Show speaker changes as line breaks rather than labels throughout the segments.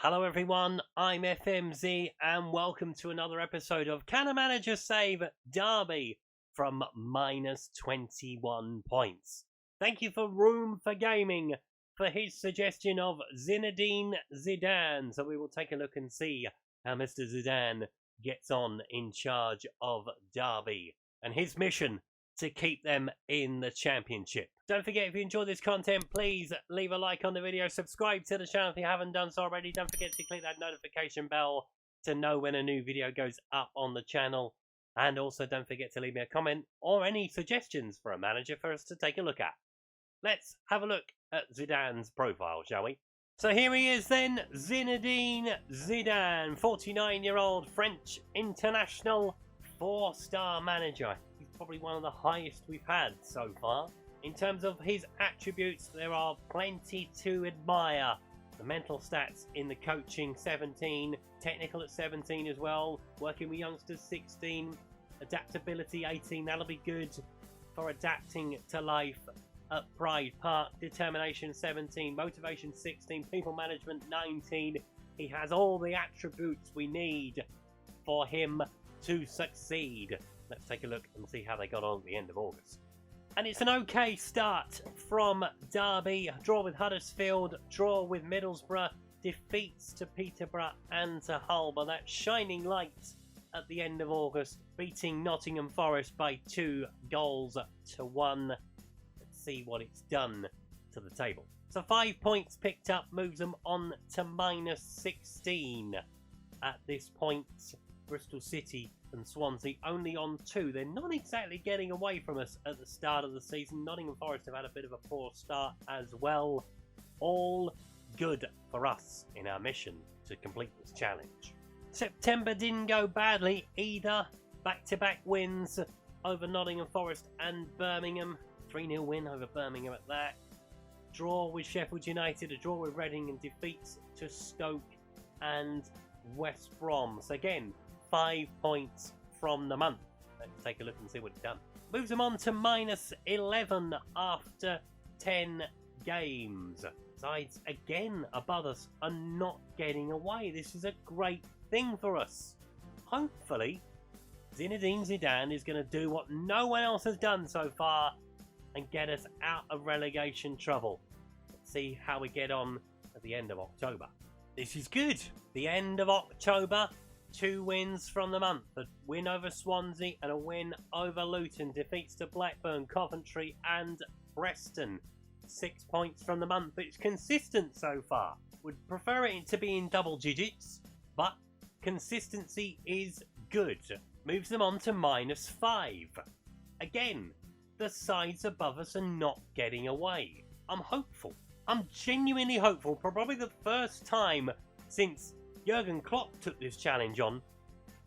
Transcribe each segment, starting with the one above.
Hello everyone, I'm FMZ and welcome to another episode of Can a Manager Save Derby from minus 21 points. Thank you for Room for Gaming for his suggestion of Zinedine Zidane. So we will take a look and see how Mr. Zidane gets on in charge of Derby and his mission to keep them in the championship. Don't forget, if you enjoy this content, please leave a like on the video, subscribe to the channel if you haven't done so already. Don't forget to click that notification bell to know when a new video goes up on the channel. And also don't forget to leave me a comment or any suggestions for a manager for us to take a look at. Let's have a look at Zidane's profile, shall we? So here he is then, Zinedine Zidane, 49-year-old French international, 4-star manager. He's probably one of the highest we've had so far. In terms of his attributes, there are plenty to admire. The mental stats in the coaching, 17. Technical at 17 as well. Working with youngsters, 16. Adaptability, 18. That'll be good for adapting to life at Pride Park. Determination, 17. Motivation, 16. People management, 19. He has all the attributes we need for him to succeed. Let's take a look and see how they got on at the end of August. And it's an okay start from Derby. Draw with Huddersfield, draw with Middlesbrough, defeats to Peterborough and to Hull. But that shining light at the end of August, beating Nottingham Forest by 2-1. Let's see what it's done to the table. So 5 points picked up, moves them on to minus 16. At this point, Bristol City and Swansea only on 2. They're not exactly getting away from us at the start of the season. Nottingham Forest have had a bit of a poor start as well. All good for us in our mission to complete this challenge. September didn't go badly either. Back-to-back wins over Nottingham Forest and Birmingham. 3-0 win over Birmingham at that. Draw with Sheffield United, a draw with Reading, and defeats to Stoke and West Brom. So again, 5 points from the month. Let's take a look and see what it's done. Moves them on to minus 11 after 10 games. Sides again above us are not getting away. This is a great thing for us. Hopefully, Zinedine Zidane is going to do what no one else has done so far and get us out of relegation trouble. Let's see how we get on at the end of October. This is good. The end of October. 2 wins from the month, a win over Swansea and a win over Luton, defeats to Blackburn, Coventry and Preston. 6 points from the month, but it's consistent so far. Would prefer it to be in double digits, but consistency is good. Moves them on to minus 5. Again, the sides above us are not getting away. I'm hopeful. I'm genuinely hopeful, probably the first time since Jurgen Klopp took this challenge on.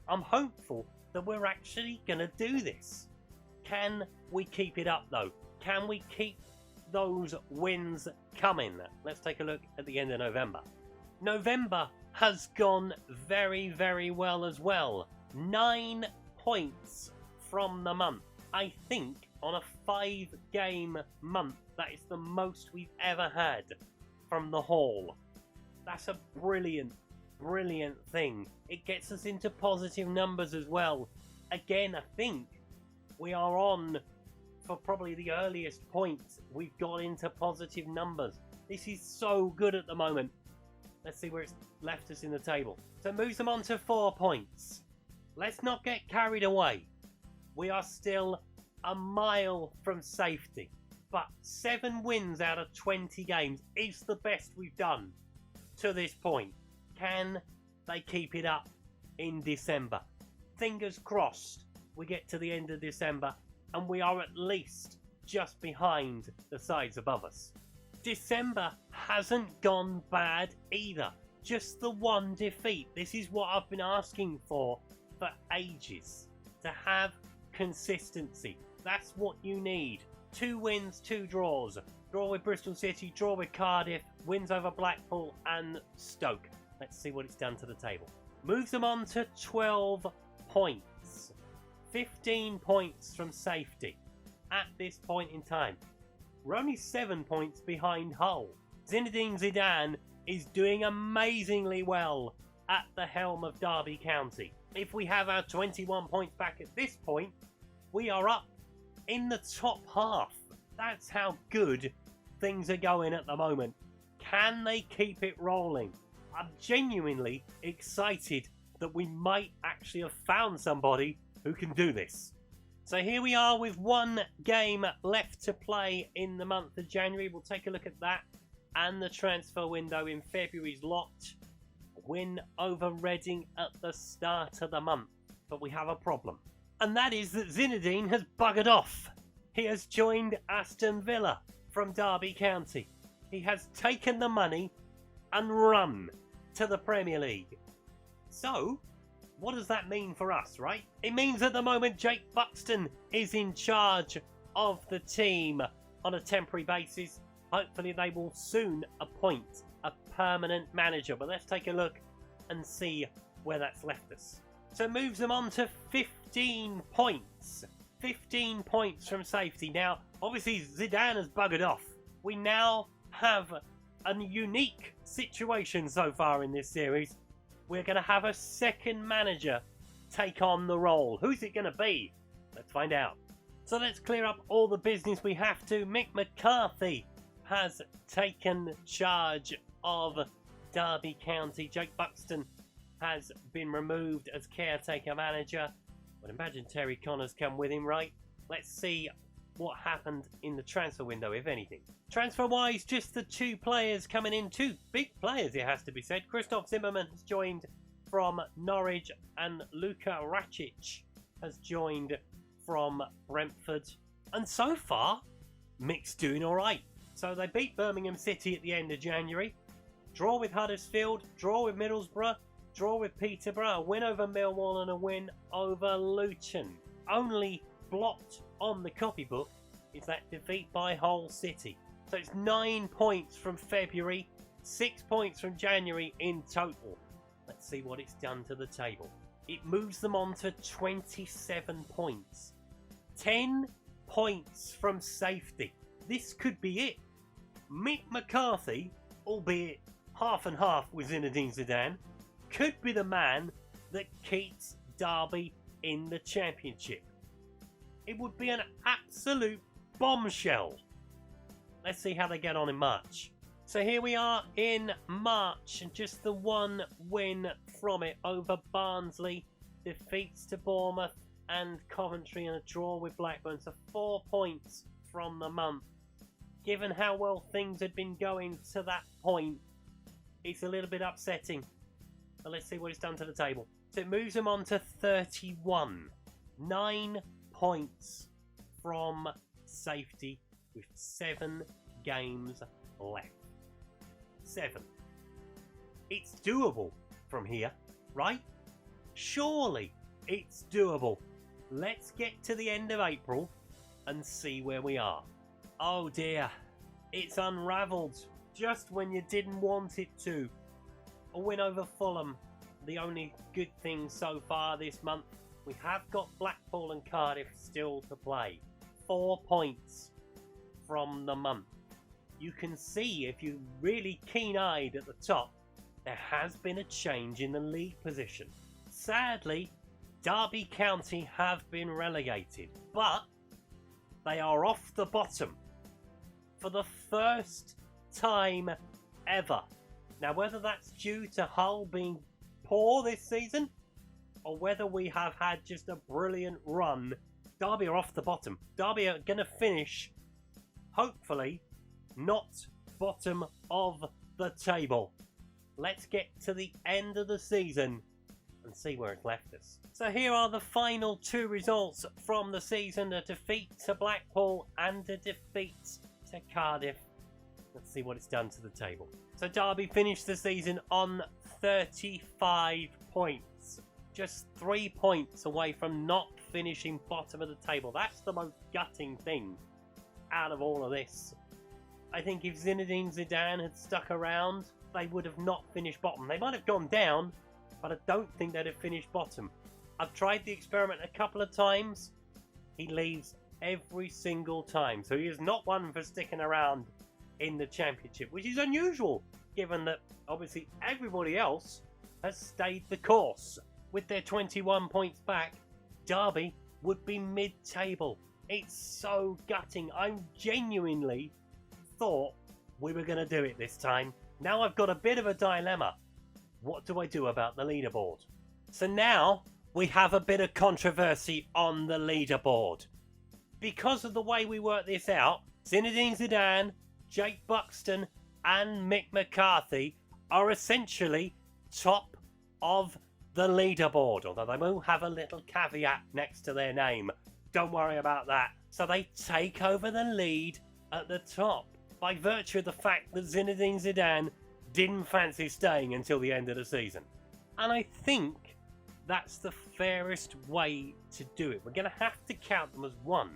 I'm hopeful that we're actually going to do this. Can we keep it up though? Can we keep those wins coming? Let's take a look at the end of November. November has gone very, very well as well. 9 points from the month. I think on a 5-game month, that is the most we've ever had from the Hall. That's a brilliant thing. It gets us into positive numbers as well. Again, I think we are on for probably the earliest point we've got into positive numbers. This is so good at the moment. Let's see where it's left us in the table. So it moves them on to 4 points. Let's not get carried away. We are still a mile from safety, but 7 wins out of 20 games is the best we've done to this point. Can they keep it up in December? Fingers crossed we get to the end of December and we are at least just behind the sides above us. December hasn't gone bad either. Just the 1 defeat. This is what I've been asking for ages. To have consistency. That's what you need. 2 wins, 2 draws. Draw with Bristol City, draw with Cardiff, wins over Blackpool and Stoke. Let's see what it's done to the table. Moves them on to 12 points. 15 points from safety at this point in time. We're only 7 points behind Hull. Zinedine Zidane is doing amazingly well at the helm of Derby County. If we have our 21 points back at this point, we are up in the top half. That's how good things are going at the moment. Can they keep it rolling? I'm genuinely excited that we might actually have found somebody who can do this. So here we are with one game left to play in the month of January. We'll take a look at that and the transfer window in February's lot. Win over Reading at the start of the month. But we have a problem. And that is that Zinedine has buggered off. He has joined Aston Villa from Derby County. He has taken the money and run to the Premier League. So, what does that mean for us, right? It means at the moment Jake Buxton is in charge of the team on a temporary basis. Hopefully they will soon appoint a permanent manager. But let's take a look and see where that's left us. So it moves them on to 15 points. 15 points from safety. Now, obviously Zidane has buggered off. We now have a unique situation so far in this series. We're going to have a second manager take on the role. Who's it going to be? Let's find out. So let's clear up all the business we have to. Mick McCarthy has taken charge of Derby County. Jake Buxton has been removed as caretaker manager. I would imagine Terry Connors come with him, right? Let's see what happened in the transfer window, if anything. Transfer-wise, just the two players coming in. Two big players, it has to be said. Christoph Zimmerman has joined from Norwich and Luka Racic has joined from Brentford. And so far, Mick's doing all right. So they beat Birmingham City at the end of January. Draw with Huddersfield, draw with Middlesbrough, draw with Peterborough, a win over Millwall and a win over Luton. Only blocked on the copybook is that defeat by Hull City. So it's 9 points from February, 6 points from January in total. Let's see what it's done to the table. It moves them on to 27 points. 10 points from safety. This could be it. Mick McCarthy, albeit half and half with Zinedine Zidane, could be the man that keeps Derby in the Championship. It would be an absolute bombshell. Let's see how they get on in March. So here we are in March, and just the one win from it over Barnsley, defeats to Bournemouth and Coventry, and a draw with Blackburn. So 4 points from the month. Given how well things had been going to that point, it's a little bit upsetting. But let's see what it's done to the table. So it moves them on to 31. 9 points from safety with 7 games left. 7. It's doable from here, right? Surely it's doable. Let's get to the end of April and see where we are. Oh dear, it's unravelled just when you didn't want it to. A win over Fulham, the only good thing so far this month. We have got Blackpool and Cardiff still to play. 4 points from the month. You can see, if you're really keen-eyed at the top, there has been a change in the league position. Sadly, Derby County have been relegated, but they are off the bottom for the first time ever. Now, whether that's due to Hull being poor this season, or whether we have had just a brilliant run, Derby are off the bottom. Derby are going to finish, hopefully, not bottom of the table. Let's get to the end of the season and see where it's left us. So here are the final 2 results from the season. A defeat to Blackpool and a defeat to Cardiff. Let's see what it's done to the table. So Derby finished the season on 35 points. Just 3 points away from not finishing bottom of the table. That's the most gutting thing out of all of this. I think if Zinedine Zidane had stuck around, they would have not finished bottom. They might have gone down, but I don't think they'd have finished bottom. I've tried the experiment a couple of times. He leaves every single time. So he is not one for sticking around in the Championship, which is unusual given that obviously everybody else has stayed the course. With their 21 points back, Derby would be mid-table. It's so gutting. I genuinely thought we were going to do it this time. Now I've got a bit of a dilemma. What do I do about the leaderboard? So now we have a bit of controversy on the leaderboard. Because of the way we work this out, Zinedine Zidane, Jake Buxton and Mick McCarthy are essentially top of the leaderboard, although they will have a little caveat next to their name. Don't worry about that. So they take over the lead at the top by virtue of the fact that Zinedine Zidane didn't fancy staying until the end of the season. And I think that's the fairest way to do it. We're going to have to count them as one,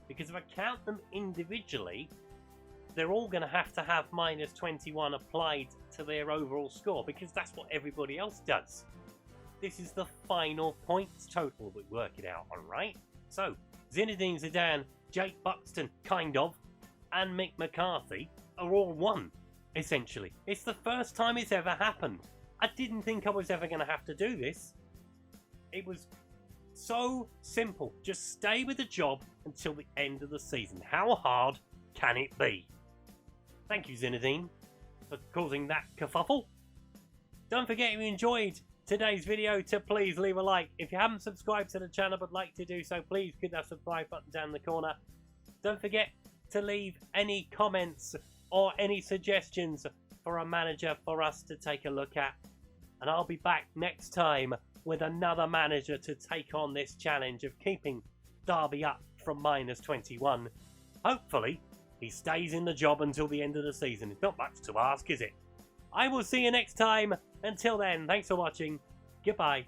because if I count them individually, they're all going to have minus 21 applied to their overall score, because that's what everybody else does. This is the final points total we work it out on, right? So, Zinedine Zidane, Jake Buxton, kind of, and Mick McCarthy are all one, essentially. It's the first time it's ever happened. I didn't think I was ever going to have to do this. It was so simple. Just stay with the job until the end of the season. How hard can it be? Thank you, Zinedine, for causing that kerfuffle. Don't forget if you enjoyed today's video to please leave a like. If you haven't subscribed to the channel but like to do so, please click that subscribe button down in the corner. Don't forget to leave any comments or any suggestions for a manager for us to take a look at. And I'll be back next time with another manager to take on this challenge of keeping Derby up from minus 21. Hopefully, he stays in the job until the end of the season. It's not much to ask, is it? I will see you next time. Until then, thanks for watching. Goodbye.